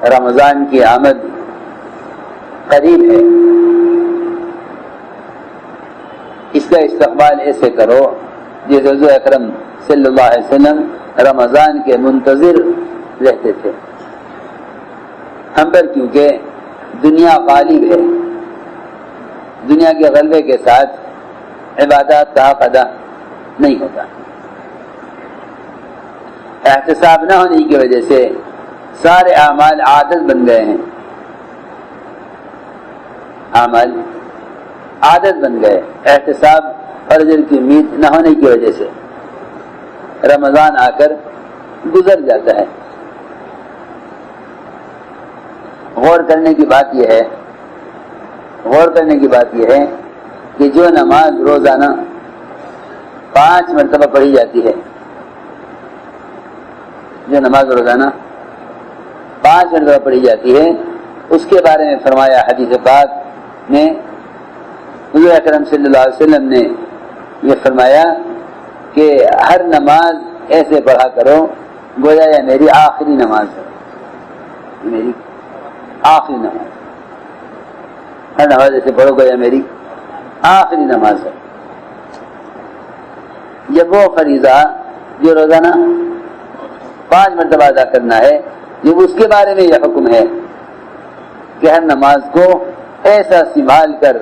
رمضان کی آمد قریب ہے، اس کا استقبال ایسے کرو جیسے حضور اکرم صلی اللہ علیہ وسلم رمضان کے منتظر رہتے تھے۔ ہم پر کیونکہ دنیا غالب ہے، دنیا کے غلبے کے ساتھ عبادات کا حق ادا نہیں ہوتا۔ احتساب نہ ہونے کی وجہ سے سارے اعمال عادت بن گئے ہیں، اعمال عادت بن گئے، احتساب اور اجر کی امید نہ ہونے کی وجہ سے رمضان آ کر گزر جاتا ہے۔ غور کرنے کی بات یہ ہے، غور کرنے کی بات یہ ہے کہ جو نماز روزانہ 5 مرتبہ پڑھی جاتی ہے، جو نماز روزانہ 5 مرتبہ پڑھی جاتی ہے، اس کے بارے میں فرمایا حدیث پاک میں، حضور اکرم صلی اللہ علیہ وسلم نے یہ فرمایا کہ ہر نماز ایسے پڑھا کرو گویا یہ میری آخری نماز ہے، میری آخری نماز، ہر نماز ایسے پڑھو گویا میری آخری نماز ہے۔ جب وہ فریضہ جو روزانہ 5 مرتبہ ادا کرنا ہے، جب اس کے بارے میں یہ حکم ہے کہ ہر نماز کو ایسا سنبھال کر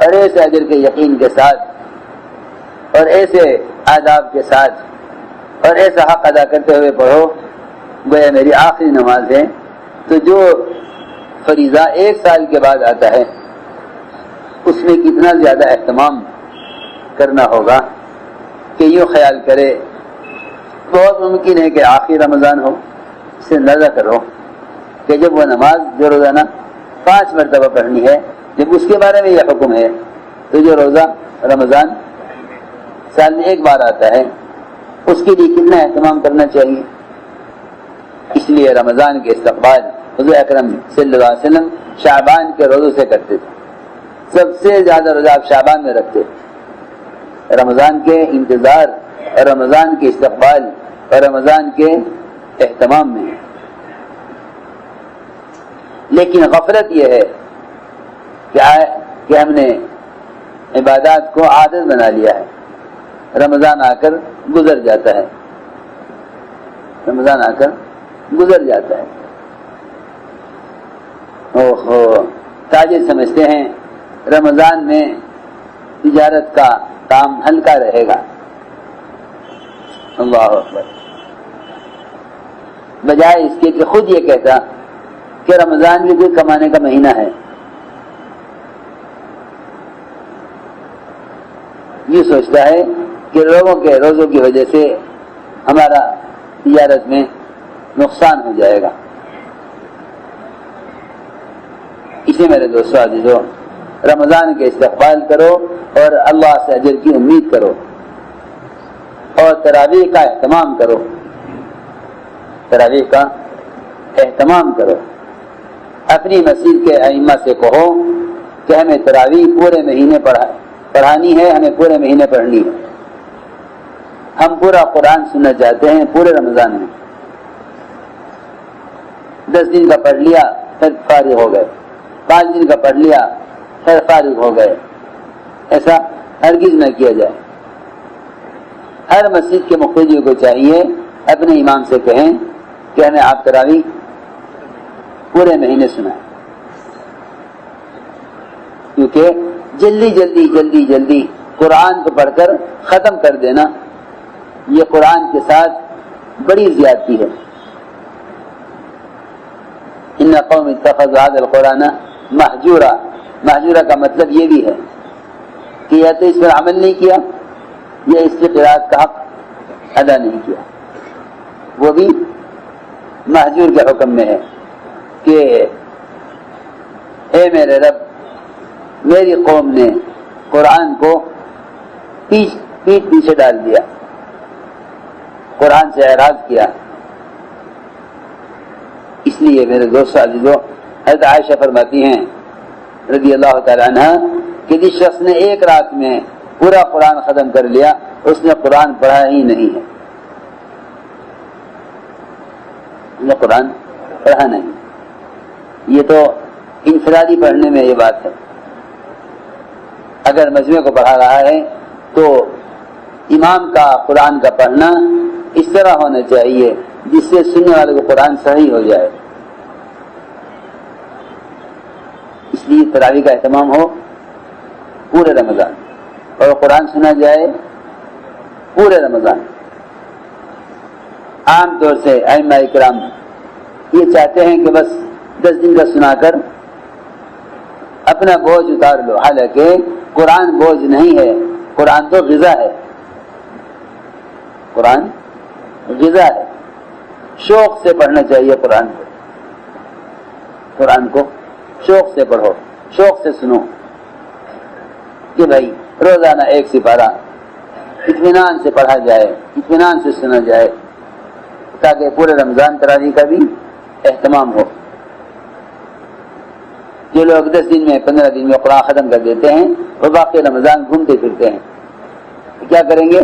اور ایسے اجر کے یقین کے ساتھ اور ایسے آداب کے ساتھ اور ایسا حق ادا کرتے ہوئے پڑھو گویا میری آخری نماز ہے، تو جو فریضہ 1 سال کے بعد آتا ہے اس میں کتنا زیادہ اہتمام کرنا ہوگا کہ یوں خیال کرے بہت ممکن ہے کہ آخری رمضان ہو، اسے اندازہ کرو کہ جب وہ نماز جو روزانہ 5 مرتبہ پڑھنی ہے، جب اس کے بارے میں یہ حکم ہے، تو جو روزہ رمضان سال میں 1 بار آتا ہے اس کے لیے کتنا اہتمام کرنا چاہیے۔ اس لیے رمضان کے استقبال حضور اکرم صلی اللہ علیہ وسلم شعبان کے روزوں سے کرتے تھے، سب سے زیادہ روزہ آپ شعبان میں رکھتے تھے، رمضان کے انتظار اور رمضان کے استقبال اور رمضان کے اہتمام میں۔ لیکن غفلت یہ ہے کہ ہم نے عبادات کو عادت بنا لیا ہے، رمضان آ کر گزر جاتا ہے، رمضان آ کر گزر جاتا ہے۔ اوہو، تاجر سمجھتے ہیں رمضان میں تجارت کا کام ہلکا رہے گا، اللہ اکبر، بجائے اس کے کہ خود یہ کہتا کہ رمضان بھی کوئی کمانے کا مہینہ ہے۔ یہ سوچتا ہے کہ لوگوں کے روزوں کی وجہ سے ہمارا تجارت میں نقصان ہو جائے گا۔ اسے میرے دوستو عزیزو، رمضان کے استقبال کرو اور اللہ سے اجر کی امید کرو اور تراویح کا اہتمام کرو، تراویح کا اہتمام کرو۔ اپنی مسجد کے ائمہ سے کہو کہ ہمیں تراویح پورے مہینے پڑھانی ہے، ہمیں پورے مہینے پڑھنی ہے۔ ہم پورا قرآن سننا چاہتے ہیں پورے رمضان میں، 10 دن کا پڑھ لیا پھر فارغ ہو گئے، 5 دن کا پڑھ لیا پھر فارغ ہو گئے، ایسا ہرگز نہ کیا جائے۔ ہر مسجد کے مقتدی کو چاہیے اپنے امام سے کہیں کہ ہمیں آپ تراویح پورے مہینے سنائیں، کیونکہ جلدی قرآن کو پڑھ کر ختم کر دینا یہ قرآن کے ساتھ بڑی زیادتی ہے۔ ان قوم اتخذوا هذا القرآن مہجورا، مہجورا کا مطلب یہ بھی ہے کہ یا تو اس پر عمل نہیں کیا یا اس کی قرأت کا حق ادا نہیں کیا، وہ بھی مہجور کے حکم میں ہے کہ اے میرے رب، میری قوم نے قرآن کو پیٹ پیچھے ڈال دیا، قرآن سے اعراض کیا۔ اس لیے میرے دوست عزیزو، حضرت عائشہ فرماتی ہیں رضی اللہ تعالی عنہ کہ جس شخص نے 1 رات میں پورا قرآن ختم کر لیا اس نے قرآن پڑھا ہی نہیں ہے، اس نے قرآن پڑھا نہیں۔ یہ تو انفرادی پڑھنے میں یہ بات ہے. اگر مجمع کو پڑھا رہا ہے تو امام کا قرآن کا پڑھنا اس طرح ہونا چاہیے جس سے سننے والے کو قرآن صحیح ہو جائے. اس لیے تراویح کا اہتمام ہو پورے رمضان اور قرآن سنا جائے پورے رمضان. عام طور سے ائمہ اکرام یہ چاہتے ہیں کہ بس 10 دن کا سنا کر اپنا بوجھ اتار لو، حالانکہ قرآن بوجھ نہیں ہے، قرآن تو غذا ہے. قرآن غذا ہے. شوق سے پڑھنا چاہیے قرآن کو. قرآن کو شوق سے پڑھو، شوق سے سنو کہ بھائی روزانہ 1 سپارہ اطمینان سے پڑھا جائے، اطمینان سے سنا جائے، تاکہ پورے رمضان تراویح کا بھی اہتمام ہو. جو لوگ 10 دن میں 15 دن میں قرآن ختم کر دیتے ہیں وہ باقی رمضان گھومتے پھرتے ہیں. کیا کریں گے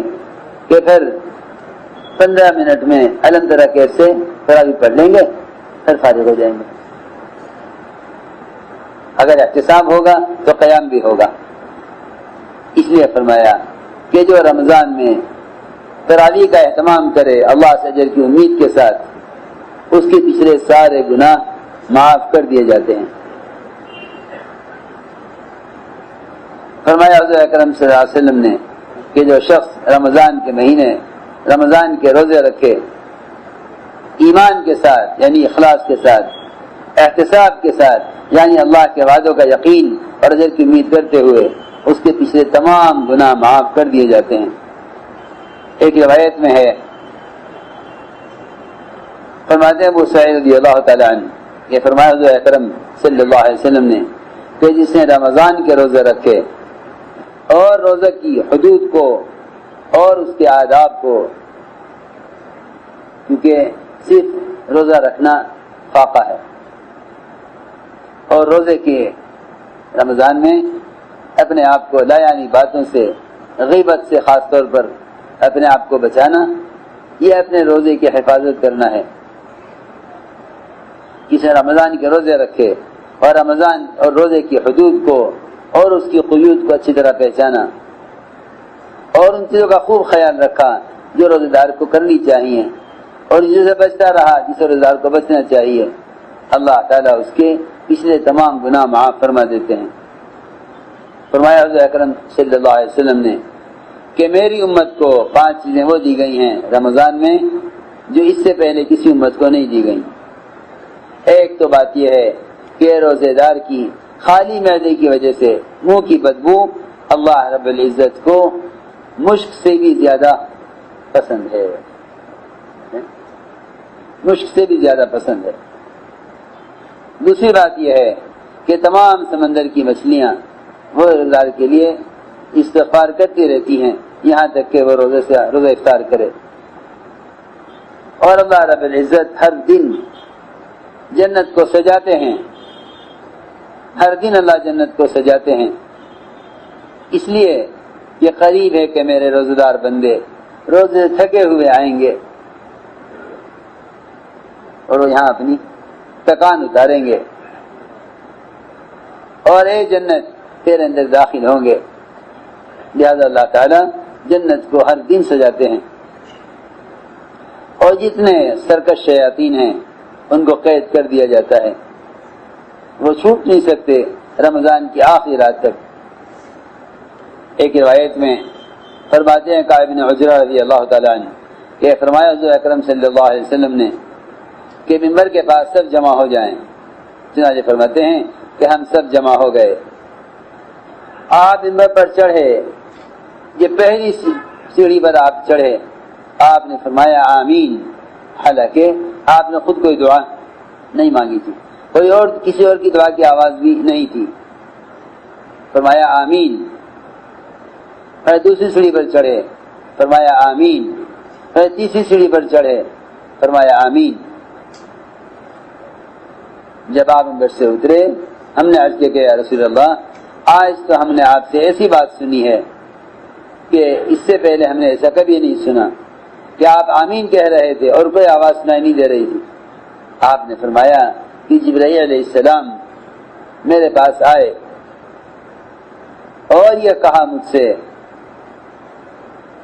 کہ پھر 15 منٹ میں الحمد للہ کیسے تراویح پڑھ لیں گے، پھر فارغ ہو جائیں گے. اگر احتساب ہوگا تو قیام بھی ہوگا. اس لیے فرمایا کہ جو رمضان میں تراویح کا اہتمام کرے اللہ سے اجر کی امید کے ساتھ، اس کے پچھلے سارے گناہ معاف کر دیے جاتے ہیں. فرمایا حضور اکرم صلی اللہ علیہ وسلم نے کہ جو شخص رمضان کے مہینے رمضان کے روزے رکھے ایمان کے ساتھ یعنی اخلاص کے ساتھ، احتساب کے ساتھ یعنی اللہ کے وعدوں کا یقین اور اجر کی امید کرتے ہوئے، اس کے پچھلے تمام گناہ معاف کر دیے جاتے ہیں. ایک روایت میں ہے، فرماتے ہیں ابو سعید رضی اللہ تعالیٰ عنہ، یہ فرمایا حضور اکرم صلی اللہ علیہ وسلم نے کہ جس نے رمضان کے روزے رکھے اور روزہ کی حدود کو اور اس کے آداب کو، کیونکہ صرف روزہ رکھنا فاقہ ہے، اور روزے کے رمضان میں اپنے آپ کو لایعنی باتوں سے، غیبت سے خاص طور پر اپنے آپ کو بچانا، یہ اپنے روزے کی حفاظت کرنا ہے. کسی رمضان کے روزے رکھے اور رمضان اور روزے کی حدود کو اور اس کی قیود کو اچھی طرح پہچانا اور ان چیزوں کا خوب خیال رکھا جو روزے دار کو کرنی چاہیے اور جس سے بچتا رہا جس روزے دار کو بچنا چاہیے، اللہ تعالیٰ اس کے پچھلے تمام گناہ معاف فرما دیتے ہیں. فرمایا حضور اکرم صلی اللہ علیہ وسلم نے کہ میری امت کو 5 چیزیں وہ دی گئی ہیں رمضان میں جو اس سے پہلے کسی امت کو نہیں دی گئی. ایک تو بات یہ ہے کہ روزے دار کی خالی معدے کی وجہ سے منہ کی بدبو اللہ رب العزت کو مشک سے بھی زیادہ پسند ہے، مشک سے بھی زیادہ پسند ہے. دوسری بات یہ ہے کہ تمام سمندر کی مچھلیاں وہ روزدار کے لیے استغفار کرتی رہتی ہیں یہاں تک کہ وہ روزہ افطار کرے. اور اللہ رب العزت ہر دن جنت کو سجاتے ہیں، ہر دن اللہ جنت کو سجاتے ہیں. اس لیے یہ قریب ہے کہ میرے روزہ دار بندے روزے تھکے ہوئے آئیں گے اور وہ یہاں اپنی تکان اتاریں گے اور اے جنت تیرے اندر داخل ہوں گے. لہذا اللہ تعالیٰ جنت کو ہر دن سجاتے ہیں اور جتنے سرکش شیاطین ہیں ان کو قید کر دیا جاتا ہے، وہ چھوٹ نہیں سکتے رمضان کی آخری رات تک. ایک روایت میں فرماتے ہیں کعب بن عجرہ رضی اللہ تعالیٰ عنہ کہ فرمایا حضور اکرم صلی اللہ علیہ وسلم نے کہ ممبر کے پاس سب جمع ہو جائیں. چنانچہ فرماتے ہیں کہ ہم سب جمع ہو گئے. آپ ممبر پر چڑھے، یہ پہلی سیڑھی پر آپ چڑھے، آپ نے فرمایا آمین، حالانکہ آپ نے خود کوئی دعا نہیں مانگی تھی، کوئی اور کسی اور کی دعا کی آواز بھی نہیں تھی. فرمایا آمین. پھر دوسری سیڑھی پر چڑھے، فرمایا آمین. پھر تیسری سیڑھی پر چڑھے، فرمایا آمین. جب آپ ممبر سے اترے ہم نے عرض کیا کہ یا رسول اللہ، آج تو ہم نے آپ سے ایسی بات سنی ہے کہ اس سے پہلے ہم نے ایسا کبھی نہیں سنا کہ آپ آمین کہہ رہے تھے اور کوئی آواز سنائی نہیں دے رہی تھی. آپ نے فرمایا کہ جبرائیل علیہ السلام میرے پاس آئے اور یہ کہا مجھ سے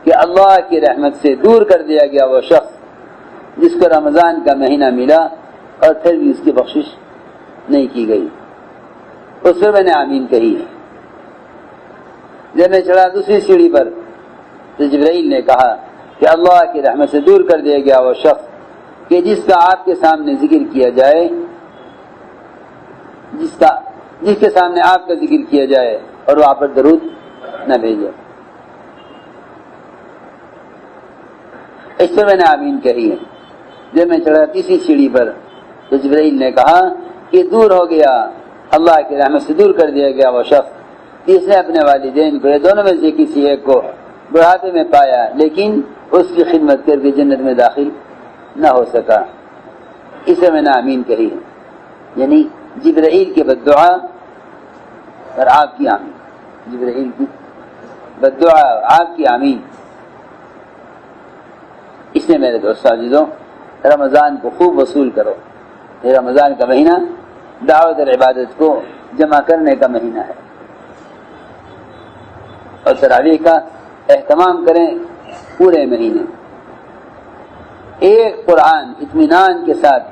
کہ اللہ کی رحمت سے دور کر دیا گیا وہ شخص جس کو رمضان کا مہینہ ملا اور پھر بھی اس کی بخشش نہیں کی گئی. اس پر میں نے آمین کہی ہے. جب میں چڑھا دوسری سیڑھی پر تو جبرائیل نے کہا کہ اللہ کی رحمت سے دور کر دیا گیا وہ شخص کہ جس کا آپ کے سامنے ذکر کیا جائے، جس کے سامنے آپ کا ذکر کیا جائے اور وہ آپ پر درود نہ بھیجے. اس پر میں نے آمین کہی ہے. جب میں چڑھا تیسری سیڑھی پر تو جبرائیل نے کہا کہ دور ہو گیا، اللہ کی رحمت سے دور کر دیا گیا وہ شخص جس نے اپنے والدین کو، یہ دونوں میں سے کسی ایک کو بڑھاپے میں پایا لیکن اس کی خدمت کر کے جنت میں داخل نہ ہو سکا. اسے میں نے آمین کہی ہے. یعنی جبرائیل کی بددعا اور آپ کی آمین. جبرائیل کی بددعا آپ کی آمین. اس نے میرے دوست عزیزوں رمضان کو خوب وصول کرو. یہ رمضان کا مہینہ دعوت اور عبادت کو جمع کرنے کا مہینہ ہے اور تراویح کا اہتمام کریں پورے مہینے. ایک قرآن اطمینان کے ساتھ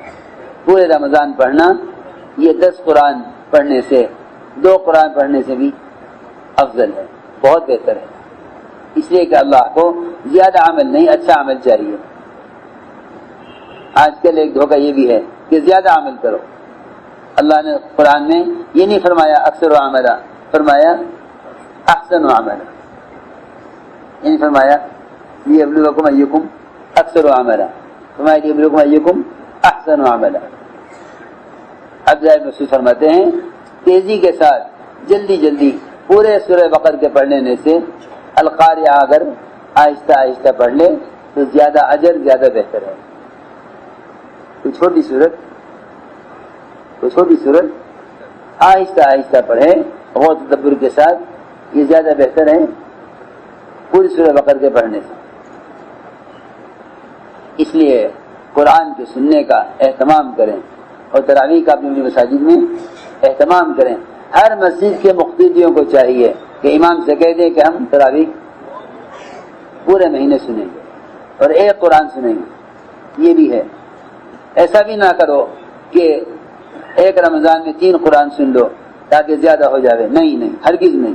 پورے رمضان پڑھنا یہ 10 قرآن پڑھنے سے، 2 قرآن پڑھنے سے بھی افضل ہے، بہت بہتر ہے. اس لیے کہ اللہ کو زیادہ عمل نہیں اچھا عمل چاہیے. آج کل ایک دھوکہ یہ بھی ہے کہ زیادہ عمل کرو. اللہ نے قرآن میں یہ نہیں فرمایا اکثر و عملہ، فرمایا احسن و عملہ. یہ نہیں فرمایا لیبلوکم ایکم اکثر و عملہ، فرمایا لیبلوکم ایکم احسن و عملہ. عبداللہ بن مسعود فرماتے ہیں تیزی کے ساتھ جلدی جلدی پورے سورہ بقرہ کے پڑھنے سے القاریہ اگر آہستہ آہستہ پڑھ لے تو زیادہ اجر، زیادہ بہتر ہے. کوئی چھوٹی صورت آہستہ آہستہ پڑھے غور تدبر کے ساتھ، یہ زیادہ بہتر ہے پوری سورہ بقرہ کے پڑھنے سے. اس لیے قرآن کے سننے کا اہتمام کریں اور تراویح کا اپنی مساجد میں اہتمام کریں. ہر مسجد کے مقتدیوں کو چاہیے کہ امام سے کہہ دیں کہ ہم تراویح پورے مہینے سنیں گے اور ایک قرآن سنیں گے. یہ بھی ہے. ایسا بھی نہ کرو کہ ایک رمضان میں 3 قرآن سن لو تاکہ زیادہ ہو جائے. نہیں، ہرگز نہیں.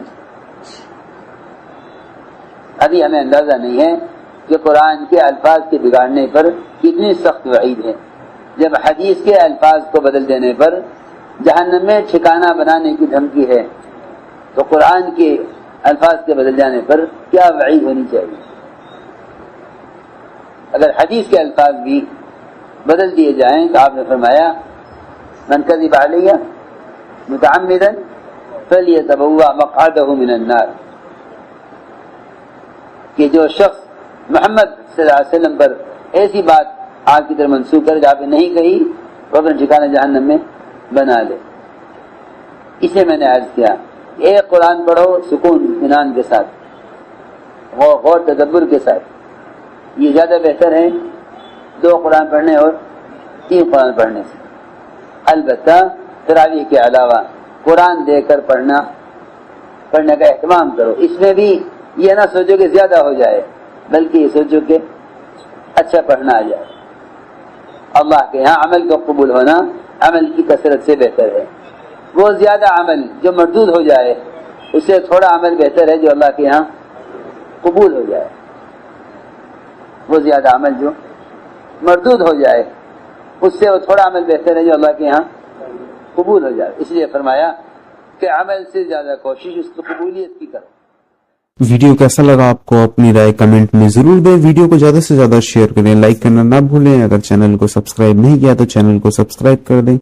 ابھی ہمیں اندازہ نہیں ہے کہ قرآن کے الفاظ کے بگاڑنے پر کتنی سخت وعید ہے. جب حدیث کے الفاظ کو بدل دینے پر جہنم میں ٹھکانہ بنانے کی دھمکی ہے تو قرآن کے الفاظ کے بدل جانے پر کیا وعید ہونی چاہیے. اگر حدیث کے الفاظ بھی بدل دیے جائیں تو آپ نے فرمایا من کذب علی متعمدا فلیتبوأ مقعدہ من النار، کہ جو شخص محمد صلی اللہ علیہ وسلم پر ایسی بات آپ کی طرف منسوخ کر جہاں پہ نہیں کہی وہ اپنا ٹھکانہ جہنم میں بنا لے. اسے میں نے عرض کیا ایک قرآن پڑھو سکون اطمینان کے ساتھ، غور تدبر کے ساتھ، یہ زیادہ بہتر ہے 2 قرآن پڑھنے اور 3 قرآن پڑھنے سے. البتہ تراویح کے علاوہ قرآن دے کر پڑھنے کا اہتمام کرو. اس میں بھی یہ نہ سوچو کہ زیادہ ہو جائے بلکہ یہ سوچو کہ اچھا پڑھنا آ جائے. اللہ کے یہاں عمل کا قبول ہونا عمل کی کثرت سے بہتر ہے. وہ زیادہ عمل جو مردود ہو جائے اس سے تھوڑا عمل بہتر ہے جو اللہ کے یہاں قبول ہو جائے. وہ زیادہ عمل جو مردود ہو جائے اس سے وہ تھوڑا عمل بہتر ہے جو اللہ کے یہاں قبول ہو جائے. اس لیے فرمایا کہ عمل سے زیادہ کوشش اس کی قبولیت کی کرو. ویڈیو کیسا لگا آپ کو اپنی رائے کمنٹ میں ضرور دیں. ویڈیو کو زیادہ سے زیادہ شیئر کریں، لائک کرنا نہ بھولیں. اگر چینل کو سبسکرائب نہیں کیا تو چینل کو سبسکرائب کر دیں.